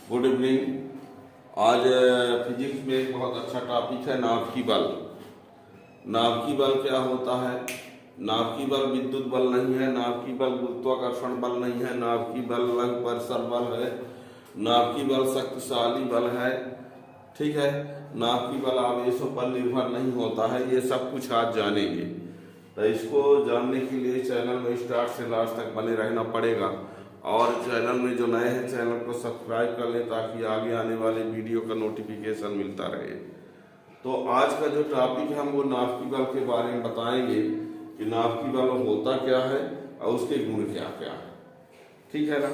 Good evening. आज physics में एक बहुत अच्छा टॉपिक है नाभिकीय बल। नाभिकीय बल क्या होता है? नाभिकीय बल विद्युत बल नहीं है, नाभिकीय बल गुरुत्वाकर्षण बल नहीं है, नाभिकीय बल लघु परिसर बल है, नाभिकीय बल शक्तिशाली बल है। ठीक है, नाभिकीय बल आवेशों पर निर्भर नहीं होता है। ये सब कुछ आज जानेंगे। तो इसको जानने के लिए चैनल में स्टार्ट से लास्ट तक बने रहना पड़ेगा। और चैनल में जो नए हैं चैनल को सब्सक्राइब कर लें ताकि आगे आने वाले वीडियो का नोटिफिकेशन मिलता रहे। तो आज का जो टॉपिक है हम वो नाभिकीय बल के बारे में बताएंगे कि नाभिकीय बल होता क्या है और उसके गुण क्या क्या है। ठीक है ना?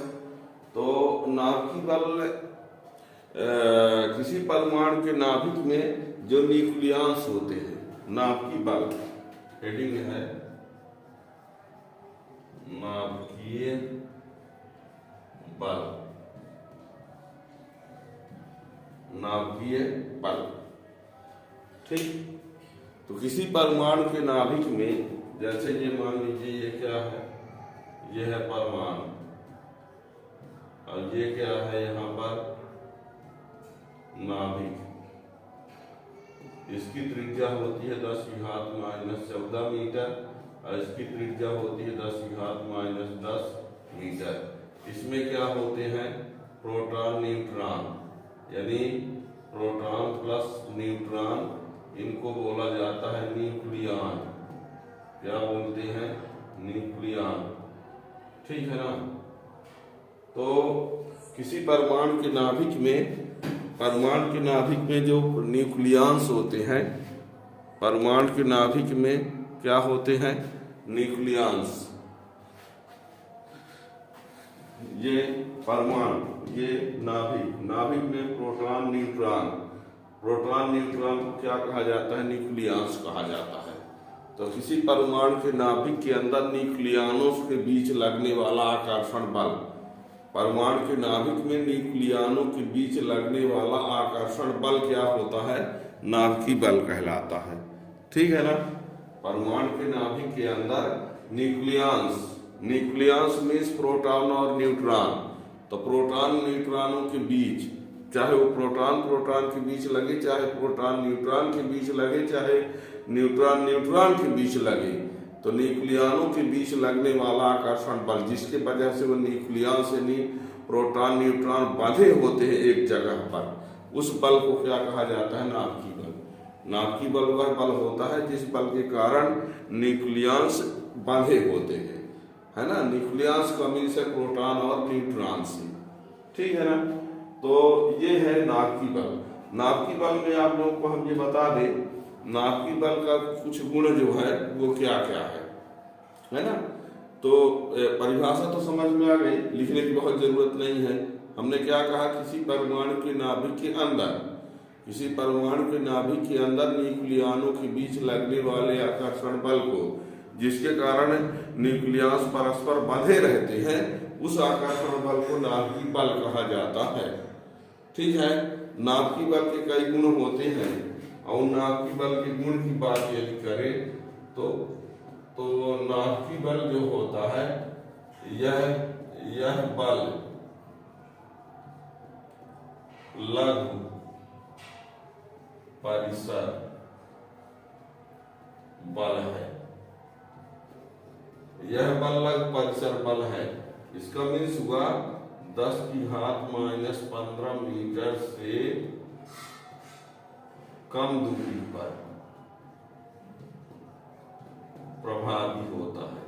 तो नाभिकीय बल किसी परमाणु के नाभिक में जो न्यूक्लियस होते हैं, नाभिकीय बल हेडिंग है नाभिकीय बल। नाभिकीय बल, ठीक। तो किसी परमाणु के नाभिक में, जैसे ये मान लीजिए ये क्या है, ये है परमाणु और ये क्या है यहाँ पर नाभिक। इसकी त्रिज्या होती है 10⁻⁻14 मीटर और इसकी त्रिज्या होती है 10⁻⁻10 मीटर। इसमें क्या होते हैं? प्रोटॉन न्यूट्रॉन, यानी प्रोटॉन प्लस न्यूट्रॉन, इनको बोला जाता है न्यूक्लियन। क्या बोलते हैं? न्यूक्लियन। ठीक है ना? तो किसी परमाणु के नाभिक में जो न्यूक्लियस होते हैं, परमाणु के नाभिक में क्या होते हैं? न्यूक्लियस। ये परमाणु, ये नाभिक में प्रोटॉन न्यूट्रॉन को क्या कहा जाता है? न्यूक्लियस कहा जाता है। तो किसी परमाणु के नाभिक के अंदर न्यूक्लियनों के बीच लगने वाला आकर्षण बल, परमाणु के नाभिक में न्यूक्लियनों के बीच लगने वाला आकर्षण बल क्या होता है? नाभिकीय बल कहलाता है। ठीक है ना? परमाणु के नाभिक के अंदर न्यूक्लियस मीन्स प्रोटॉन और न्यूट्रॉन। तो प्रोटॉन न्यूट्रॉनों के बीच, चाहे वो प्रोटॉन के बीच लगे, चाहे प्रोटॉन न्यूट्रॉन के बीच लगे, चाहे न्यूट्रॉन के बीच लगे, तो न्यूक्लियनों के बीच लगने वाला आकर्षण बल, जिसके वजह से वो न्यूक्लियस यानी प्रोटॉन न्यूट्रॉन बंधे होते हैं एक जगह पर, उस बल को क्या कहा जाता है? नाभिकीय बल। नाभिकीय बल वह बल होता है जिस बल के कारण न्यूक्लियस बंधे होते हैं, है ना? न्यूक्लियस का मीन्स है प्रोटॉन और न्यूट्रॉन से। ठीक है ना? तो ये है नाभिकीय बल। नाभिकीय बल में आप लोगों को हम ये बता दें, नाभिकीय बल का कुछ गुण जो है वो क्या क्या है ना? तो परिभाषा तो समझ में आ गई, लिखने की बहुत जरूरत नहीं है। हमने क्या कहा? किसी परमाणु के नाभिक के अंदर न्यूक्लियनों के बीच लगने वाले आकर्षण बल को, जिसके कारण न्यूक्लियस परस्पर बंधे रहते हैं, उस आकर्षण बल को नाभिकीय बल कहा जाता है। ठीक है? नाभिकीय बल के कई गुण होते हैं और नाभिकीय बल के गुण की बात यदि करें तो नाभिकीय बल जो होता है, यह बल लघु परिसर बल है। यह बल लघु परिसर बल है। इसका मीन्स हुआ 10⁻⁻15 मीटर से कम दूरी पर प्रभावी होता है।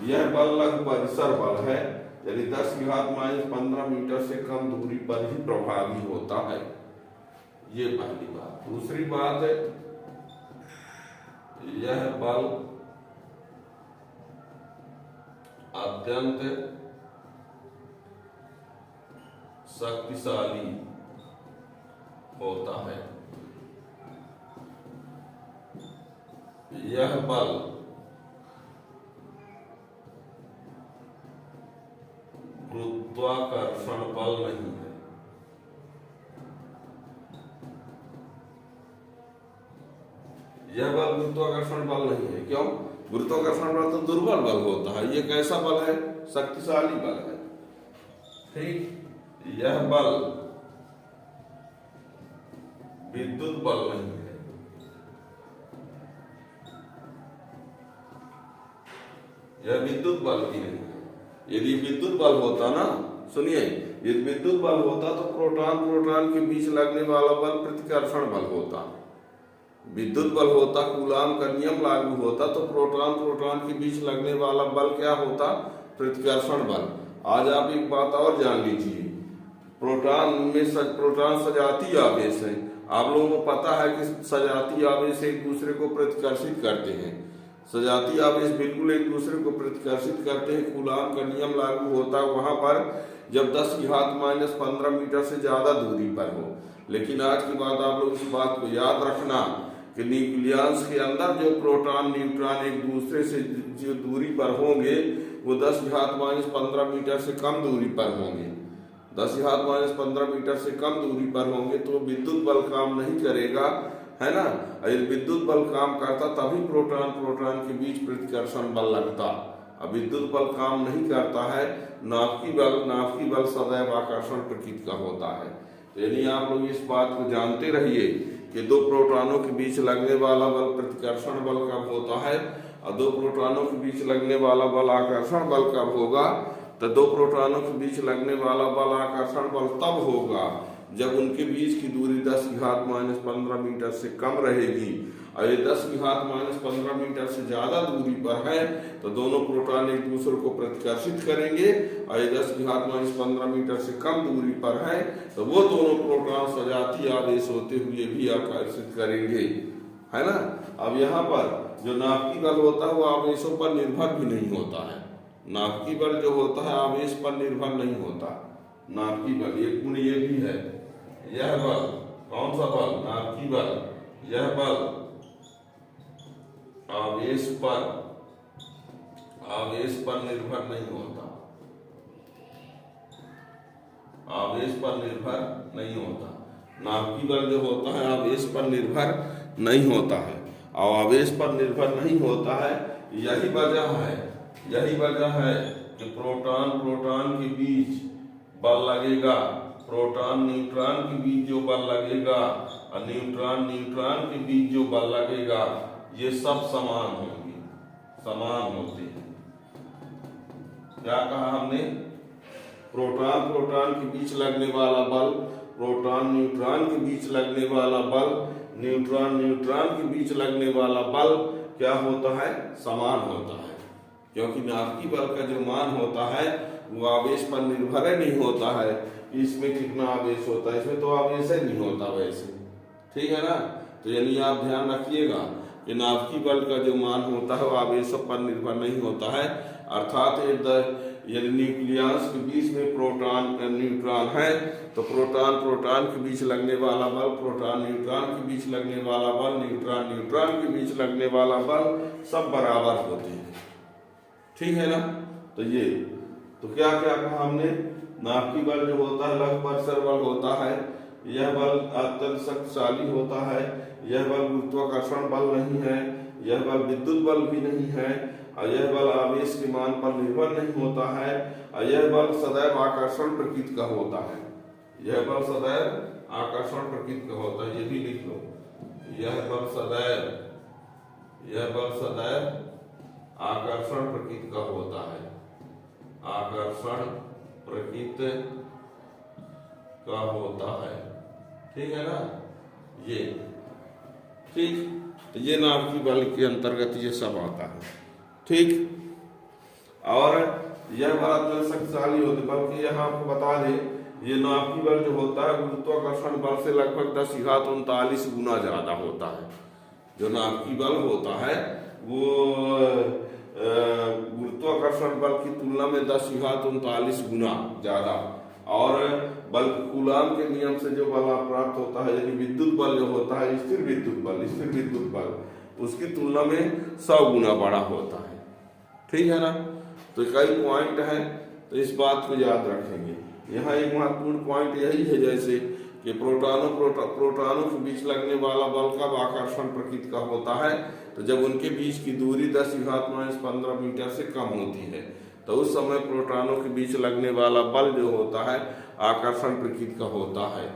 यह बल लघु परिसर बल है, यानी 10⁻⁻15 मीटर से कम दूरी पर ही प्रभावी होता है। ये पहली बात। दूसरी बात है, यह बल अत्यंत शक्तिशाली होता है। यह बल गुरुत्वाकर्षण बल नहीं है। यह बल गुरुत्वाकर्षण बल नहीं है। क्यों? गुरुत्वाकर्षण बल तो दुर्बल बल होता है, ये कैसा बल है? शक्तिशाली बल है। ठीक, यह बल विद्युत बल नहीं है, यह विद्युत बल भी नहीं है। यदि विद्युत बल होता ना, सुनिए, यदि विद्युत बल होता तो प्रोटॉन प्रोटॉन के बीच लगने वाला बल प्रतिकर्षण बल होता। विद्युत बल होता, कूलाम का नियम लागू होता तो प्रोटॉन प्रोटॉन के बीच लगने वाला बल क्या होता? प्रतिकर्षण बल। आज आप एक बात और जान लीजिए, प्रोटॉन सजातीय आवेश है। आप लोगों को पता है कि सजातीय आवेश एक दूसरे को प्रतिकर्षित करते हैं। सजातीय आवेश बिल्कुल एक दूसरे को प्रतिकर्षित करते हैं। कूलाम का नियम लागू होता है वहां पर जब 10⁻⁻15 मीटर से ज्यादा दूरी पर हो। लेकिन आज के बाद आप लोग इस बात को याद रखना कि न्यूक्लियस के अंदर जो प्रोटॉन न्यूट्रॉन एक दूसरे से जो दूरी पर होंगे वो 10⁻15 मीटर से कम दूरी पर होंगे। 10⁻15 मीटर से कम दूरी पर होंगे तो विद्युत बल काम नहीं करेगा, है ना। यदि विद्युत बल काम करता तभी प्रोटॉन प्रोटॉन के बीच प्रतिकर्षण बल लगता। अब विद्युत बल काम नहीं करता है, नाभिकीय बल सदैव आकर्षण प्रकृति का होता है। यानी आप लोग इस बात को जानते रहिए कि दो प्रोटॉनों के बीच लगने वाला बल प्रतिकर्षण बल कब होता है और दो प्रोटॉनों के बीच लगने वाला बल आकर्षण बल कब होगा। तो दो प्रोटॉनों के बीच लगने वाला बल आकर्षण बल तब होगा जब उनके बीच की दूरी 10⁻⁻15 मीटर से कम रहेगी। और ये 10⁻⁻15 मीटर से ज्यादा दूरी पर है तो दोनों प्रोटॉन एक दूसरे को प्रतिकर्षित करेंगे। और ये 10⁻⁻15 मीटर से कम दूरी पर है तो वो दोनों प्रोटॉन सजातीय आवेश होते हुए भी आकर्षित करेंगे, है ना। अब यहाँ पर जो नाभिकीय बल होता है वो आवेशों पर निर्भर भी नहीं होता है। नाभिकीय बल जो होता है आवेश पर निर्भर नहीं होता। नाभिकीय बल एक गुण ये भी है, यह बल कौन सा बल? नाभिकीय बल। यह बल आवेश पर निर्भर नहीं होता, आवेश पर निर्भर नहीं होता। नाभिकीय बल जो होता है आवेश पर निर्भर नहीं होता है। और आवेश पर निर्भर नहीं होता है, यही वजह है कि प्रोटॉन प्रोटॉन के बीच बल लगेगा, प्रोटॉन न्यूट्रॉन के बीच जो बल लगेगा और न्यूट्रॉन न्यूट्रॉन के बीच जो बल लगेगा ये सब समान होंगे, समान होते हैं। क्या कहा हमने? प्रोटॉन प्रोटॉन के बीच लगने वाला बल, प्रोटॉन न्यूट्रॉन के बीच लगने वाला बल, न्यूट्रॉन न्यूट्रॉन के बीच लगने वाला बल क्या होता है? समान होता है। क्योंकि नाभिकीय बल का जो मान होता है वो आवेश पर निर्भर नहीं होता है। इसमें कितना आवेश होता है, इसमें तो आवेश ही नहीं होता वैसे, ठीक है ना। तो यानी आप ध्यान रखिएगा कि नाभिकीय बल का जो मान होता है वो आवेशों पर निर्भर नहीं होता है। अर्थात यदि न्यूक्लियस के बीच में प्रोटॉन न्यूट्रॉन है तो प्रोटॉन प्रोटॉन के बीच लगने वाला बल, प्रोटॉन न्यूट्रॉन के बीच लगने वाला बल, न्यूट्रॉन न्यूट्रॉन के बीच लगने वाला बल सब बराबर होते हैं, ठीक है ना। तो ये तो क्या क्या कहा हमने? नाभिकीय बल जो होता है लघुपरिसर बल होता है, यह बल अत्यंत शक्तिशाली होता है, यह बल गुरुत्वाकर्षण बल नहीं है, यह बल विद्युत बल भी नहीं है, और यह बल आवेश के मान पर निर्भर नहीं होता है, और यह बल सदैव आकर्षण प्रकृति का होता है। यह बल सदैव आकर्षण प्रकृति का होता है, ये भी लिख लो। यह बल सदैव आकर्षण प्रकृति का होता है, आकर्षण प्रकृति का होता है, ठीक है ना। ये ठीक, तो ये नाभिकीय बल के अंतर्गत ये सब आता है, ठीक। और यह बल जो शक्तिशाली होते, बल्कि यह आपको बता दें ये नाभिकीय बल जो होता है गुरुत्वाकर्षण बल से लगभग 10⁻39 गुना ज्यादा होता है। जो नाभिकीय बल होता है वो गुरुत्वाकर्षण बल की तुलना में 10⁻39 गुना ज्यादा। और बल कूलाम के नियम से जो बल प्राप्त होता है, यानी विद्युत बल जो होता है स्थिर विद्युत बल उसकी तुलना में 100 गुना बड़ा होता है, ठीक है ना। तो कई पॉइंट है, तो इस बात को याद रखेंगे। यहाँ एक महत्वपूर्ण पॉइंट यही है जैसे कि प्रोटॉनों के बीच लगने वाला बल कब आकर्षण प्रकृति का होता है, तो जब उनके बीच की दूरी 10⁻⁻15 मीटर से कम होती है, तो उस समय प्रोटॉनों के बीच लगने वाला बल जो होता है आकर्षण प्रकृति का होता है।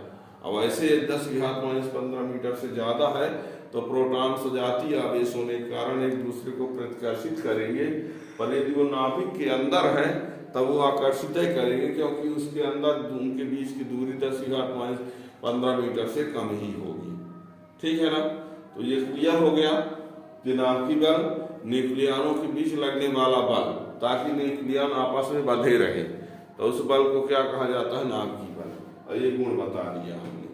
अब ऐसे 10⁻⁻15 मीटर से ज़्यादा है तो प्रोटॉन सजातीय आवेश होने के कारण एक दूसरे को प्रतिकर्षित करेंगे, पर यदि वो नाभिक के अंदर है तब वो आकर्षित ही करेंगे, क्योंकि उसके अंदर उनके बीच की दूरी 10⁻15 मीटर से कम ही होगी। ठीक है ना। तो ये क्लियर हो गया कि नाभिकीय बल न्यूक्लियनों के बीच लगने वाला बल, ताकि न्यूक्लियन आपस में बंधे रहे, तो उस बल को क्या कहा जाता है, नाभिकीय बल। और ये गुण बता दिया हमने।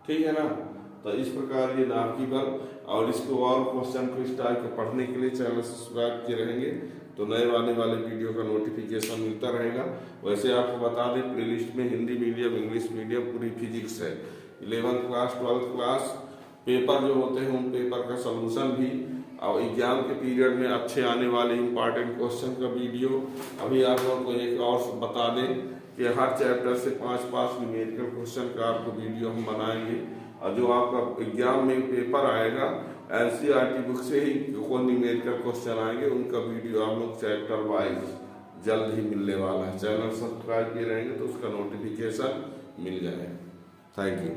ठीक है ना। तो इस प्रकार ये नाभिकीय बल, और इसको और क्वेश्चन को इस टाइप के पढ़ने के लिए चैनल सब्सक्राइब किए रहेंगे तो नए आने वाले वीडियो का नोटिफिकेशन मिलता रहेगा। वैसे आपको बता दें प्लेलिस्ट में हिंदी मीडियम, इंग्लिश मीडियम, पूरी फिजिक्स है। 11th class 12th class paper जो होते हैं उन पेपर का सलूशन भी, और एग्जाम के पीरियड में अच्छे आने वाले इम्पॉर्टेंट क्वेश्चन का वीडियो। अभी आप लोगों को एक और बता दें कि हर चैप्टर से 5 न्यूमेरिकल क्वेश्चन का आपको वीडियो हम बनाएंगे, और जो आपका एग्जाम में पेपर आएगा NCERT बुक से ही कौन न्यूमेरिकल क्वेश्चन आएंगे उनका वीडियो आप लोग चैप्टर वाइज जल्द ही मिलने वाला है। चैनल सब्सक्राइब किए रहेंगे तो उसका नोटिफिकेशन मिल जाएगा। Thank you.